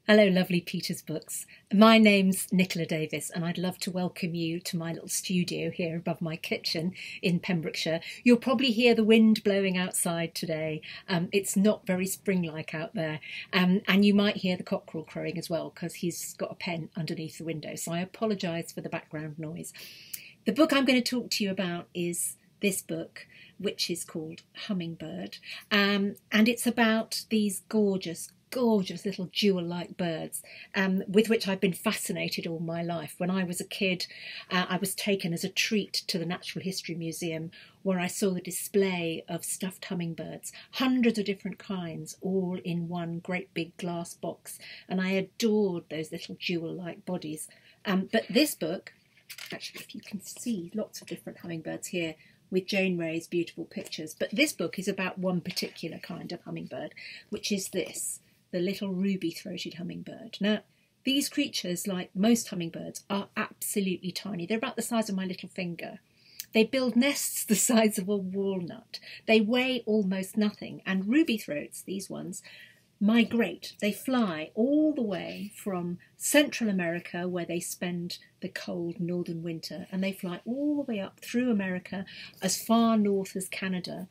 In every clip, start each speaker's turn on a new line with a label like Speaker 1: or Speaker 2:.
Speaker 1: Hello, lovely Peter's Books. My name's Nicola Davies, and I'd love to welcome you to my little studio here above my kitchen in Pembrokeshire. You'll probably hear the wind blowing outside today. It's not very spring-like out there, and you might hear the cockerel crowing as well because he's got a pen underneath the window, so I apologise for the background noise. The book I'm going to talk to you about is this book, which is called Hummingbird, and it's about these gorgeous little jewel-like birds with which I've been fascinated all my life. When I was a kid, I was taken as a treat to the Natural History Museum, where I saw the display of stuffed hummingbirds, hundreds of different kinds, all in one great big glass box, and I adored those little jewel-like bodies. But this book, actually, if you can see lots of different hummingbirds here, with Jane Ray's beautiful pictures, but this book is about one particular kind of hummingbird, which is this, the little ruby-throated hummingbird. Now, these creatures, like most hummingbirds, are absolutely tiny. They're about the size of my little finger. They build nests the size of a walnut. They weigh almost nothing, and ruby throats, these ones, migrate. They fly all the way from Central America, where they spend the cold northern winter, and they fly all the way up through America as far north as Canada,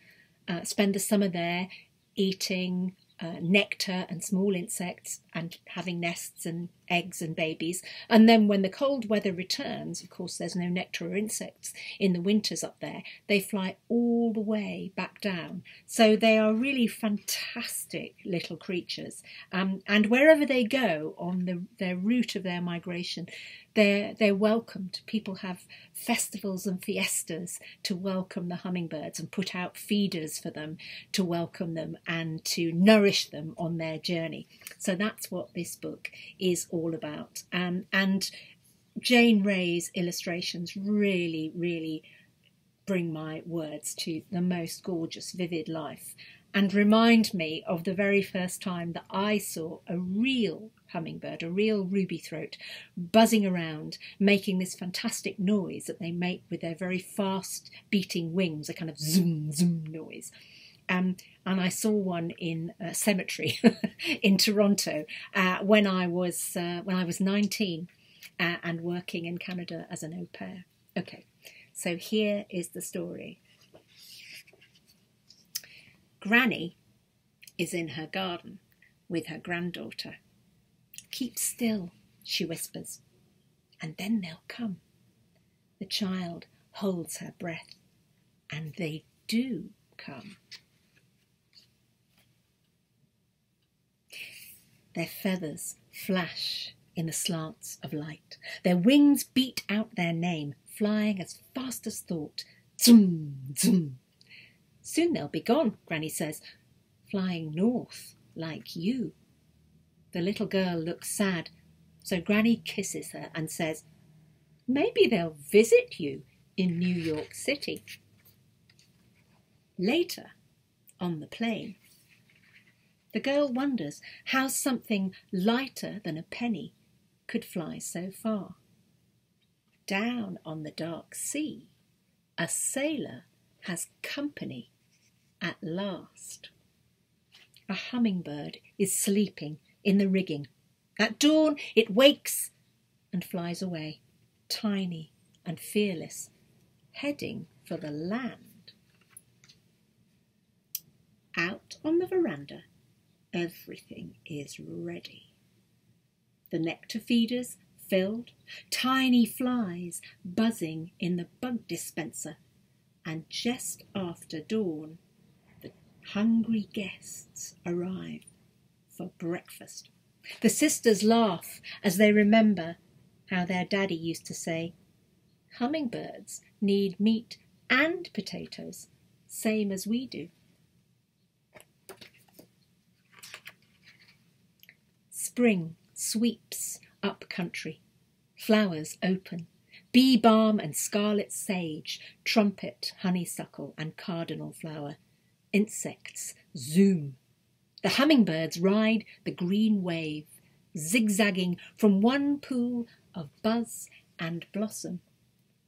Speaker 1: spend the summer there eating nectar and small insects and having nests and eggs and babies. And then when the cold weather returns, of course there's no nectar or insects in the winters up there, they fly all the way back down. So they are really fantastic little creatures. And wherever they go on their route of their migration, they're welcomed. People have festivals and fiestas to welcome the hummingbirds and put out feeders for them to welcome them and to nourish them on their journey. So that's what this book is all about. And Jane Ray's illustrations really bring my words to the most gorgeous, vivid life and remind me of the very first time that I saw a real hummingbird, a real ruby throat, buzzing around, making this fantastic noise that they make with their very fast beating wings, a kind of zoom, zoom noise. And I saw one in a cemetery in Toronto when I was 19 and working in Canada as an au pair. Okay, so here is the story. Granny is in her garden with her granddaughter. "Keep still," she whispers, "and then they'll come." The child holds her breath, and they do come. Their feathers flash in the slants of light. Their wings beat out their name, flying as fast as thought. Zoom, zoom. "Soon they'll be gone," Granny says, "flying north like you." The little girl looks sad, so Granny kisses her and says, "Maybe they'll visit you in New York City." Later, on the plane, the girl wonders how something lighter than a penny could fly so far. Down on the dark sea, a sailor has company at last. A hummingbird is sleeping in the rigging. At dawn, it wakes and flies away, tiny and fearless, heading for the land. Out on the veranda, everything is ready. The nectar feeders filled, tiny flies buzzing in the bug dispenser, and just after dawn, the hungry guests arrive for breakfast. The sisters laugh as they remember how their daddy used to say, "Hummingbirds need meat and potatoes, same as we do." Spring sweeps up country. Flowers open. Bee balm and scarlet sage, trumpet, honeysuckle and cardinal flower. Insects zoom. The hummingbirds ride the green wave, zigzagging from one pool of buzz and blossom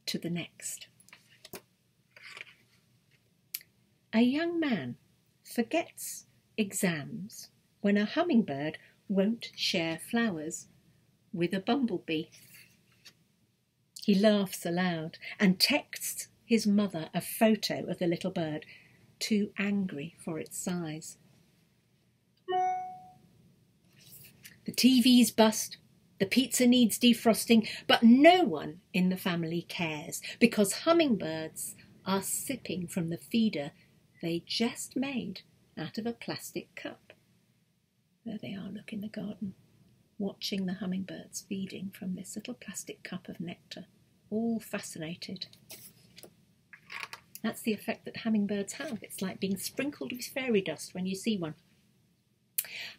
Speaker 1: to the next. A young man forgets exams when a hummingbird won't share flowers with a bumblebee. He laughs aloud and texts his mother a photo of the little bird, too angry for its size. The TV's bust, the pizza needs defrosting, but no one in the family cares because hummingbirds are sipping from the feeder they just made out of a plastic cup. There they are, look in the garden, watching the hummingbirds feeding from this little plastic cup of nectar, all fascinated. That's the effect that hummingbirds have. It's like being sprinkled with fairy dust when you see one.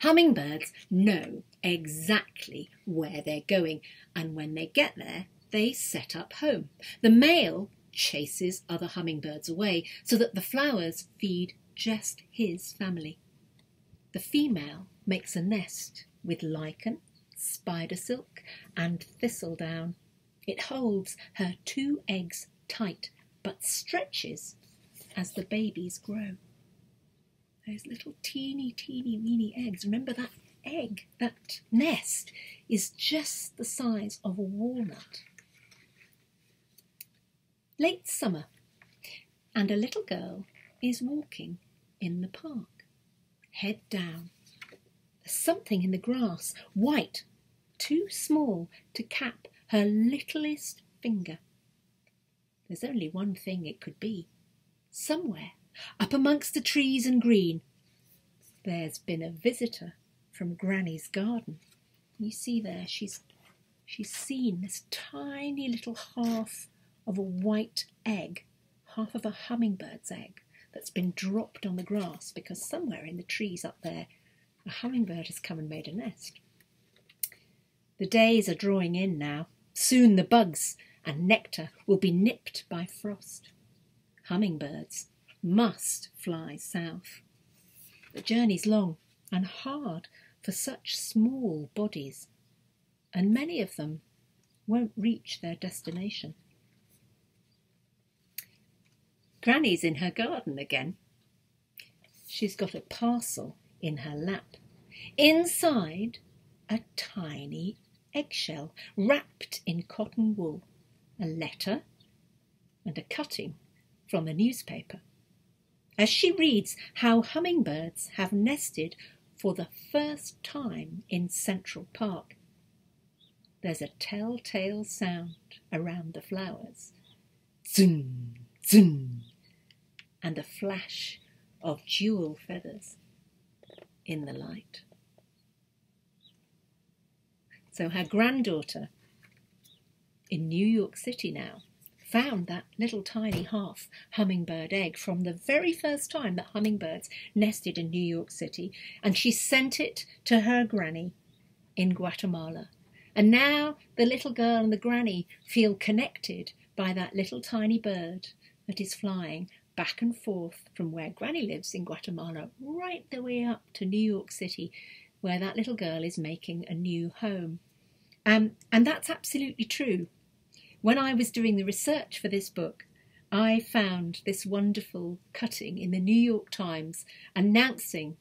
Speaker 1: Hummingbirds know exactly where they're going, and when they get there, they set up home. The male chases other hummingbirds away so that the flowers feed just his family. The female makes a nest with lichen, spider silk, and thistledown. It holds her 2 eggs tight, but stretches as the babies grow. Those little teeny weeny eggs. Remember that egg, that nest, is just the size of a walnut. Late summer, and a little girl is walking in the park, head down. There's something in the grass, white, too small to cap her littlest finger. There's only one thing it could be. Somewhere, up amongst the trees and green, there's been a visitor from Granny's garden. You see there, she's seen this tiny little half of a white egg, half of a hummingbird's egg, that's been dropped on the grass because somewhere in the trees up there, a hummingbird has come and made a nest. The days are drawing in now. Soon the bugs and nectar will be nipped by frost. Hummingbirds must fly south. The journey's long and hard for such small bodies, and many of them won't reach their destination. Granny's in her garden again. She's got a parcel in her lap. Inside, a tiny eggshell wrapped in cotton wool, a letter and a cutting from a newspaper. As she reads how hummingbirds have nested for the first time in Central Park, there's a telltale sound around the flowers. Zun, zun, and a flash of jewel feathers in the light. So her granddaughter in New York City now found that little tiny half hummingbird egg from the very first time that hummingbirds nested in New York City, and she sent it to her granny in Guatemala. And now the little girl and the granny feel connected by that little tiny bird that is flying back and forth from where Granny lives in Guatemala right the way up to New York City, where that little girl is making a new home. And that's absolutely true. When I was doing the research for this book, I found this wonderful cutting in the New York Times announcing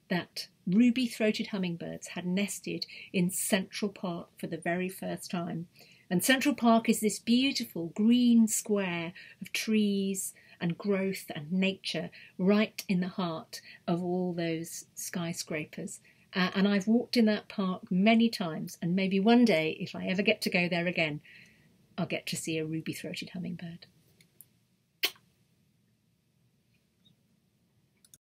Speaker 1: that ruby-throated hummingbirds had nested in Central Park for the very first time. And Central Park is this beautiful green square of trees and growth and nature right in the heart of all those skyscrapers. And I've walked in that park many times, and maybe one day, if I ever get to go there again, I'll get to see a ruby-throated hummingbird.